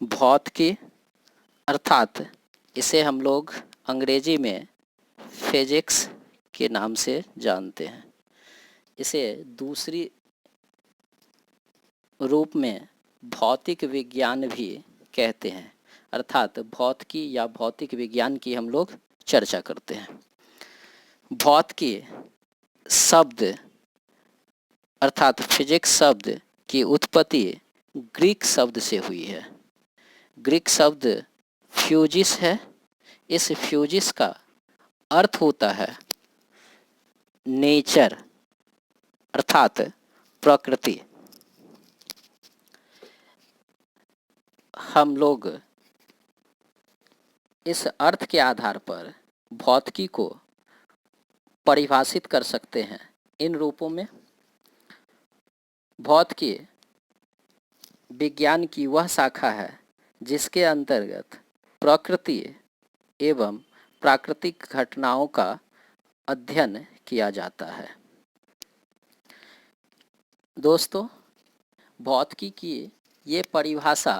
भौतिकी अर्थात इसे हम लोग अंग्रेजी में फिजिक्स के नाम से जानते हैं। इसे दूसरी रूप में भौतिक विज्ञान भी कहते हैं, अर्थात भौतिकी या भौतिक विज्ञान की हम लोग चर्चा करते हैं। भौतिकी शब्द अर्थात फिजिक्स शब्द की उत्पत्ति ग्रीक शब्द से हुई है। ग्रीक शब्द फ्यूजिस है। इस फ्यूजिस का अर्थ होता है नेचर अर्थात प्रकृति। हम लोग इस अर्थ के आधार पर भौतिकी को परिभाषित कर सकते हैं इन रूपों में। भौतिकी विज्ञान की वह शाखा है जिसके अंतर्गत प्रकृति एवं प्राकृतिक घटनाओं का अध्ययन किया जाता है। दोस्तों, भौतिकी की ये परिभाषा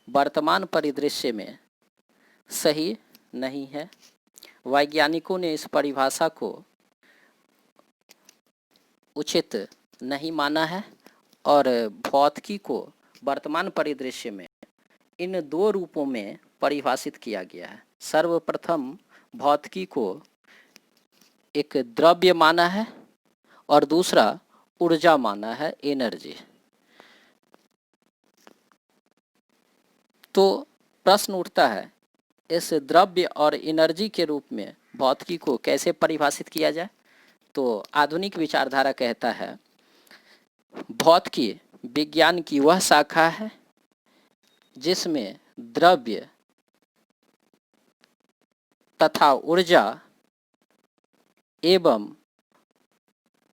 वर्तमान परिदृश्य में सही नहीं है। वैज्ञानिकों ने इस परिभाषा को उचित नहीं माना है और भौतिकी को वर्तमान परिदृश्य में इन दो रूपों में परिभाषित किया गया है। सर्वप्रथम भौतिकी को एक द्रव्य माना है और दूसरा ऊर्जा माना है, एनर्जी। तो प्रश्न उठता है, इस द्रव्य और एनर्जी के रूप में भौतिकी को कैसे परिभाषित किया जाए? तो आधुनिक विचारधारा कहता है भौतिकी विज्ञान की वह शाखा है जिसमें द्रव्य तथा ऊर्जा एवं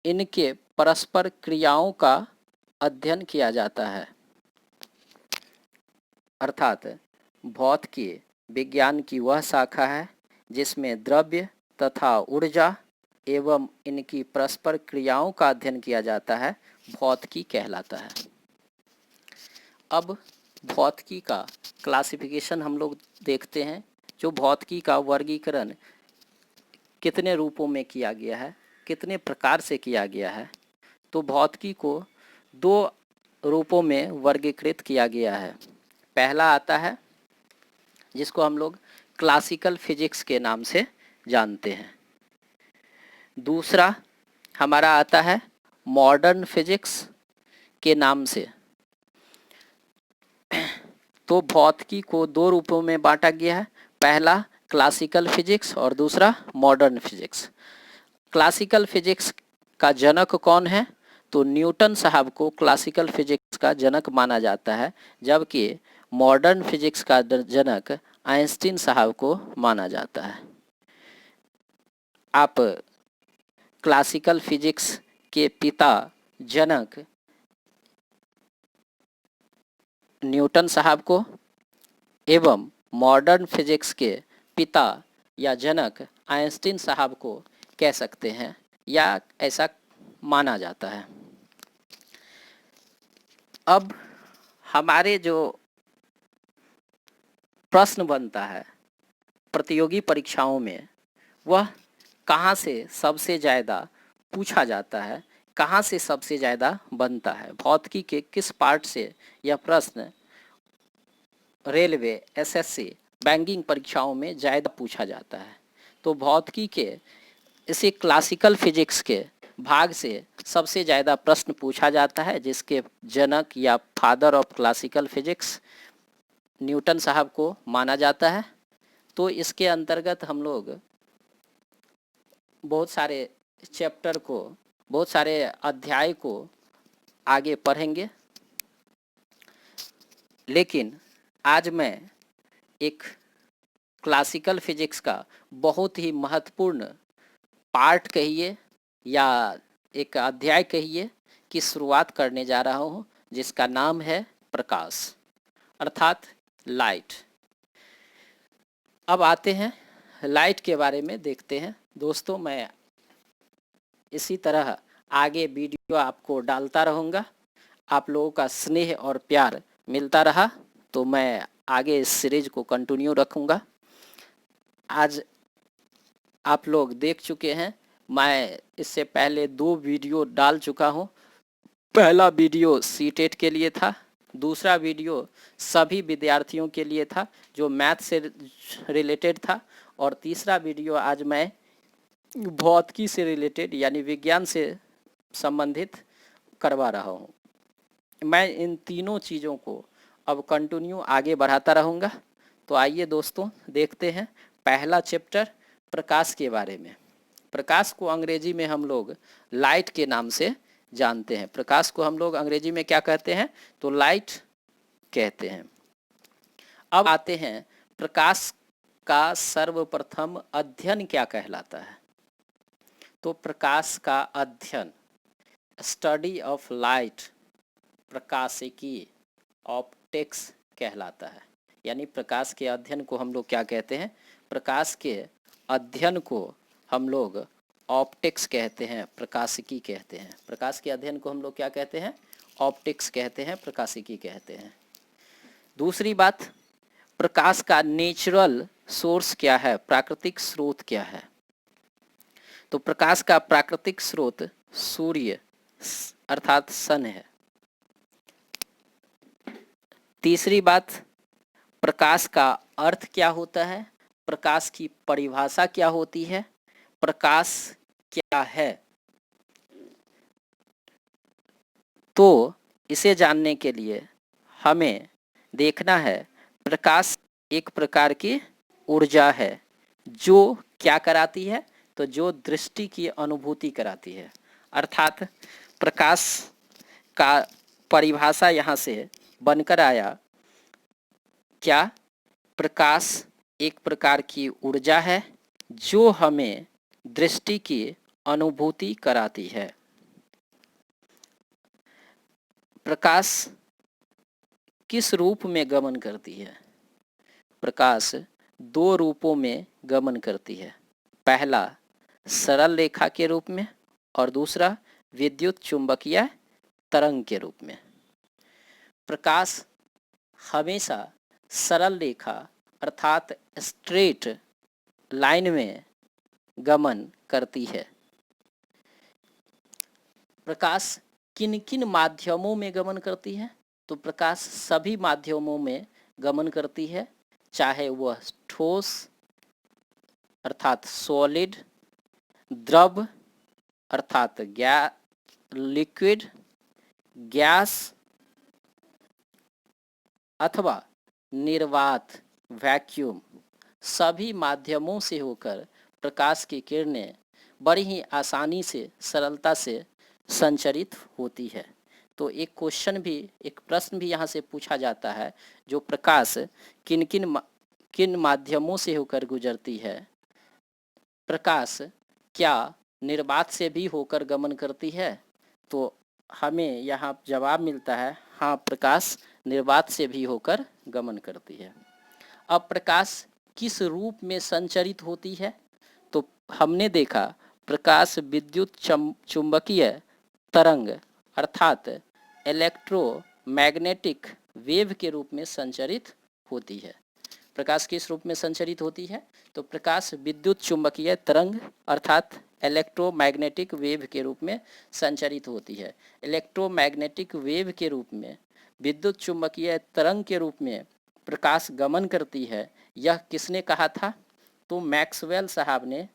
इनके परस्पर क्रियाओं का अध्ययन किया जाता है। अर्थात भौतिकी विज्ञान की वह शाखा है जिसमें द्रव्य तथा ऊर्जा एवं इनकी परस्पर क्रियाओं का अध्ययन किया जाता है, भौतिकी कहलाता है। अब भौतिकी का क्लासिफिकेशन हम लोग देखते हैं। जो भौतिकी का वर्गीकरण कितने रूपों में किया गया है, कितने प्रकार से किया गया है। तो भौतिकी को दो रूपों में वर्गीकृत किया गया है। पहला आता है जिसको हम लोग क्लासिकल फिजिक्स के नाम से जानते हैं। दूसरा हमारा आता है मॉडर्न फिजिक्स के नाम से। तो भौतिकी को दो रूपों में बांटा गया है, पहला क्लासिकल फिजिक्स और दूसरा मॉडर्न फिजिक्स। क्लासिकल फिजिक्स का जनक कौन है? तो न्यूटन साहब को क्लासिकल फिजिक्स का जनक माना जाता है, जबकि मॉडर्न फिजिक्स का जनक आइंस्टीन साहब को माना जाता है। आप क्लासिकल फिजिक्स के पिता जनक न्यूटन साहब को एवं मॉडर्न फिजिक्स के पिता या जनक आइंस्टीन साहब को कह सकते हैं या ऐसा माना जाता है। अब हमारे जो प्रश्न बनता है प्रतियोगी परीक्षाओं में, वह कहाँ से सबसे ज़्यादा पूछा जाता है, कहाँ से सबसे ज़्यादा बनता है, भौतिकी के किस पार्ट से यह प्रश्न रेलवे, एसएससी, बैंकिंग परीक्षाओं में ज़्यादा पूछा जाता है। तो भौतिकी के इसी क्लासिकल फिजिक्स के भाग से सबसे ज़्यादा प्रश्न पूछा जाता है, जिसके जनक या father of classical physics Newton साहब को माना जाता है। तो इसके अंतर्गत हम लोग बहुत सारे चैप्टर को, बहुत सारे अध्याय को आगे पढ़ेंगे, लेकिन आज मैं एक क्लासिकल फिजिक्स का बहुत ही महत्वपूर्ण पार्ट कहिए या एक अध्याय कहिए की शुरुआत करने जा रहा हूँ, जिसका नाम है प्रकाश अर्थात लाइट। अब आते हैं लाइट के बारे में देखते हैं। दोस्तों, मैं इसी तरह आगे वीडियो आपको डालता रहूँगा। आप लोगों का स्नेह और प्यार मिलता रहा। तो मैं आगे इस सीरीज को कंटिन्यू रखूँगा। आज आप लोग देख चुके हैं, मैं इससे पहले 2 वीडियो डाल चुका हूँ। पहला वीडियो सीटेट के लिए था, दूसरा वीडियो सभी विद्यार्थियों के लिए था जो मैथ से रिलेटेड था, और तीसरा वीडियो आज मैं भौतिकी से रिलेटेड यानी विज्ञान से संबंधित करवा रहा हूँ। मैं इन तीनों चीज़ों को अब कंटिन्यू आगे बढ़ाता रहूँगा। तो आइए दोस्तों देखते हैं पहला चैप्टर प्रकाश के बारे में। प्रकाश को अंग्रेजी में हम लोग लाइट के नाम से जानते हैं। प्रकाश को हम लोग अंग्रेजी में क्या कहते हैं? तो लाइट कहते हैं। अब आते हैं प्रकाश का सर्वप्रथम अध्ययन क्या कहलाता है। तो प्रकाश का अध्ययन, स्टडी ऑफ लाइट, प्रकाशिकी, ऑप्टिक्स कहलाता है। यानी प्रकाश के अध्ययन को हम लोग क्या कहते हैं? प्रकाश के अध्ययन को हम लोग ऑप्टिक्स कहते हैं, प्रकाशिकी कहते हैं। प्रकाश के अध्ययन को हम लोग क्या कहते हैं? ऑप्टिक्स कहते हैं, प्रकाशिकी कहते हैं। दूसरी बात, प्रकाश का नेचुरल सोर्स क्या है, प्राकृतिक स्रोत क्या है? तो प्रकाश का प्राकृतिक स्रोत सूर्य अर्थात सन है। तीसरी बात, प्रकाश का अर्थ क्या होता है, प्रकाश की परिभाषा क्या होती है, प्रकाश क्या है? तो इसे जानने के लिए हमें देखना है प्रकाश एक प्रकार की ऊर्जा है जो क्या कराती है? तो जो दृष्टि की अनुभूति कराती है। अर्थात प्रकाश का परिभाषा यहाँ से बनकर आया क्या? प्रकाश एक प्रकार की ऊर्जा है जो हमें दृष्टि की अनुभूति कराती है। प्रकाश किस रूप में गमन करती है? प्रकाश 2 रूपों में गमन करती है। पहला सरल रेखा के रूप में और दूसरा विद्युत चुंबकीय तरंग के रूप में। प्रकाश हमेशा सरल रेखा अर्थात स्ट्रेट लाइन में गमन करती है। प्रकाश किन किन माध्यमों में गमन करती है? तो प्रकाश सभी माध्यमों में गमन करती है, चाहे वह ठोस अर्थात सॉलिड, द्रव अर्थात लिक्विड, गैस अथवा निर्वात वैक्यूम, सभी माध्यमों से होकर प्रकाश की किरणें बड़ी ही आसानी से, सरलता से संचरित होती है। तो एक प्रश्न भी यहाँ से पूछा जाता है, जो प्रकाश किन माध्यमों से होकर गुजरती है? प्रकाश क्या निर्वात से भी होकर गमन करती है? तो हमें यहाँ जवाब मिलता है हाँ, प्रकाश निर्वात से भी होकर गमन करती है। अब प्रकाश किस रूप में संचरित होती है? तो हमने देखा प्रकाश विद्युत चुंबकीय तरंग अर्थात इलेक्ट्रोमैग्नेटिक वेव के रूप में संचरित होती है। प्रकाश किस रूप में संचरित होती है? तो प्रकाश विद्युत चुंबकीय तरंग अर्थात इलेक्ट्रोमैग्नेटिक वेव के रूप में संचरित होती है। इलेक्ट्रोमैग्नेटिक वेव के रूप में, विद्युत चुंबकीय तरंग के रूप में प्रकाश गमन करती है। यह किसने कहा था? तो मैक्सवेल साहब ने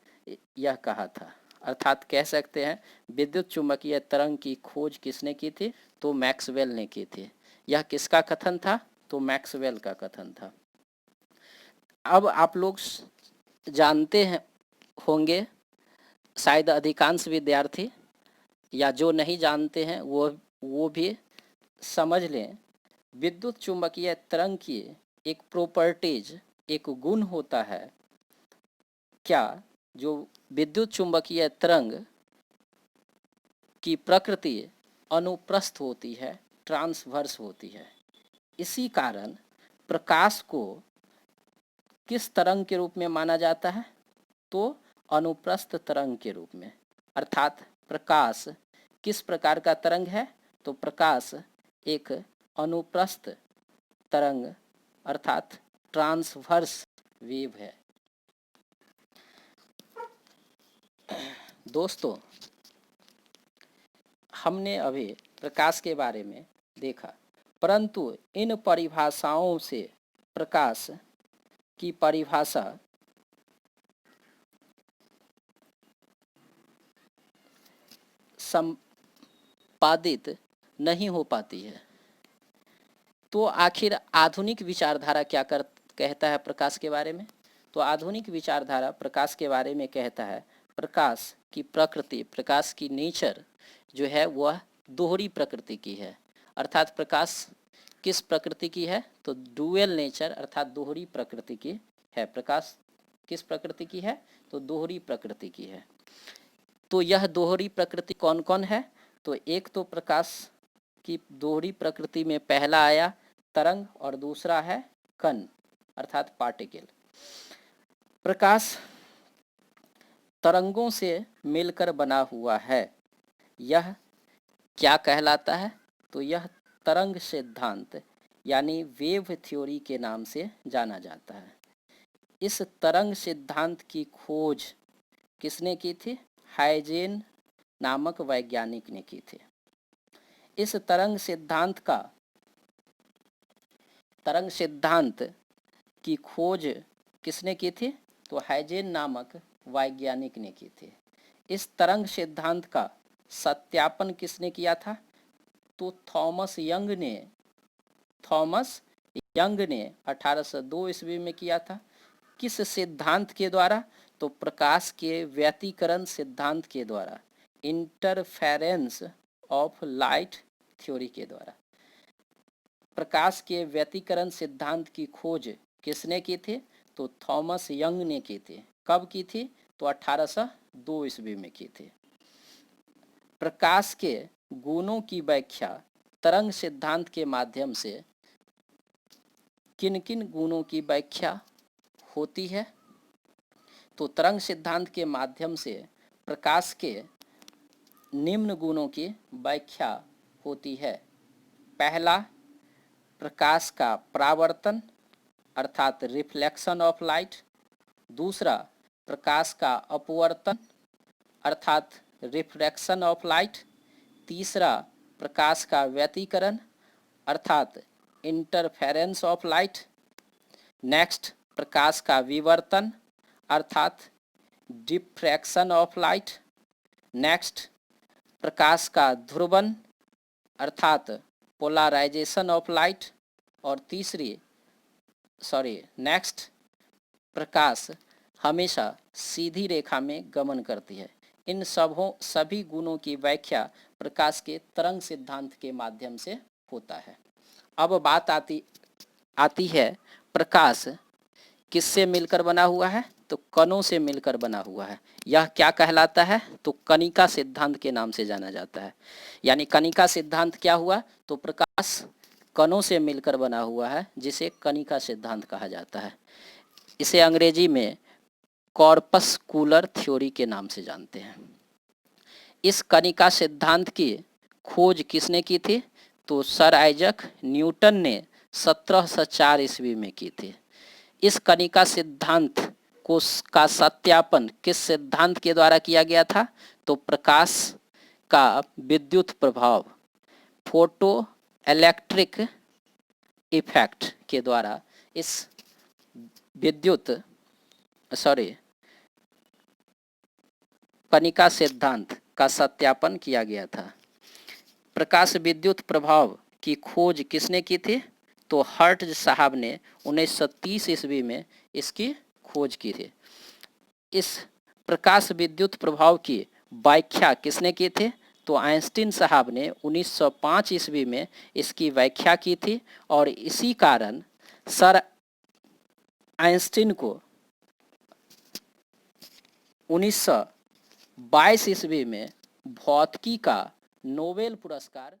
यह कहा था। अर्थात कह सकते हैं विद्युत चुंबकीय तरंग की खोज किसने की थी? तो मैक्सवेल ने की थी। यह किसका कथन था? तो मैक्सवेल का कथन था। अब आप लोग जानते हैं होंगे, शायद अधिकांश विद्यार्थी या जो नहीं जानते हैं वो भी समझ लें, विद्युत चुंबकीय तरंग की एक प्रॉपर्टीज, एक गुण होता है क्या? जो विद्युत चुंबकीय तरंग की प्रकृति अनुप्रस्थ होती है, ट्रांसवर्स होती है। इसी कारण प्रकाश को किस तरंग के रूप में माना जाता है? तो अनुप्रस्थ तरंग के रूप में। अर्थात प्रकाश किस प्रकार का तरंग है? तो प्रकाश एक अनुप्रस्थ तरंग अर्थात ट्रांसवर्स वेव है। दोस्तों, हमने अभी प्रकाश के बारे में देखा, परंतु इन परिभाषाओं से प्रकाश की परिभाषा संपादित नहीं हो पाती है। तो आखिर आधुनिक विचारधारा क्या कहता है प्रकाश के बारे में? तो आधुनिक विचारधारा प्रकाश के बारे में कहता है, प्रकाश की प्रकृति, प्रकाश की नेचर जो है वह दोहरी प्रकृति की है। अर्थात प्रकाश किस प्रकृति की है? तो डुअल नेचर अर्थात दोहरी प्रकृति की है। प्रकाश किस प्रकृति की है? तो दोहरी प्रकृति की है। तो यह दोहरी प्रकृति कौन कौन है? तो एक तो प्रकाश की दोहरी प्रकृति में पहला आया तरंग और दूसरा है कण अर्थात पार्टिकल। प्रकाश तरंगों से मिलकर बना हुआ है। यह क्या कहलाता है? तो यह तरंग सिद्धांत यानी वेव थ्योरी के नाम से जाना जाता है। इस तरंग सिद्धांत की खोज किसने की थी? हाइजेन नामक वैज्ञानिक ने की थी। इस तरंग सिद्धांत की खोज किसने की थी? तो हाइजेन नामक वैज्ञानिक ने की थी। इस तरंग सिद्धांत का सत्यापन किसने किया था? तो थॉमस यंग ने 1802 ईस्वी में किया था। किस सिद्धांत के द्वारा? तो प्रकाश के व्यतिकरण सिद्धांत के द्वारा, इंटरफेरेंस ऑफ लाइट थ्योरी के द्वारा। प्रकाश के व्यतिकरण सिद्धांत की खोज किसने की थी? तो थॉमस यंग ने की थी। कब की थी? तो 1802 ईस्वी में की थी। प्रकाश के गुणों की व्याख्या तरंग सिद्धांत के माध्यम से किन किन गुणों की व्याख्या होती है? तो तरंग सिद्धांत के माध्यम से प्रकाश के निम्न गुणों की व्याख्या होती है। पहला, प्रकाश का परावर्तन अर्थात रिफ्लेक्शन ऑफ लाइट। दूसरा, प्रकाश का अपवर्तन अर्थात रिफ्रैक्शन ऑफ लाइट। तीसरा, प्रकाश का व्यतिकरण अर्थात इंटरफेरेंस ऑफ लाइट। नेक्स्ट, प्रकाश का विवर्तन अर्थात डिफ्रैक्शन ऑफ लाइट। नेक्स्ट, प्रकाश का ध्रुवन अर्थात पोलराइजेशन ऑफ लाइट। और नेक्स्ट, प्रकाश हमेशा सीधी रेखा में गमन करती है। इन सभी गुणों की व्याख्या प्रकाश के तरंग सिद्धांत के माध्यम से होता है। अब बात आती है प्रकाश किससे मिलकर बना हुआ है? तो कणों से मिलकर बना हुआ है। यह क्या कहलाता है? तो कणिका सिद्धांत के नाम से जाना जाता है। यानी कणिका सिद्धांत क्या हुआ? तो प्रकाश कणों से मिलकर बना हुआ है, जिसे कणिका सिद्धांत कहा जाता है। इसे अंग्रेजी में कॉर्पस्कुलर थ्योरी के नाम से जानते हैं। इस कणिका सिद्धांत की खोज किसने की थी? तो सर आइजक न्यूटन ने 1704 ईस्वी में की थी। इस कणिका सिद्धांत का सत्यापन किस सिद्धांत के द्वारा किया गया था? तो प्रकाश का विद्युत प्रभाव, फोटो इलेक्ट्रिक इफेक्ट के द्वारा इस कणिका सिद्धांत का सत्यापन किया गया था। प्रकाश विद्युत प्रभाव की खोज किसने की थी? तो हर्ट्ज साहब ने 1930 ईस्वी में इसकी खोज की थी। इस प्रकाश विद्युत प्रभाव की व्याख्या किसने की थी? तो आइंस्टीन साहब ने 1905 ईस्वी में इसकी व्याख्या की थी। और इसी कारण सर आइंस्टीन को 1922 ईस्वी में भौतिकी का नोबेल पुरस्कार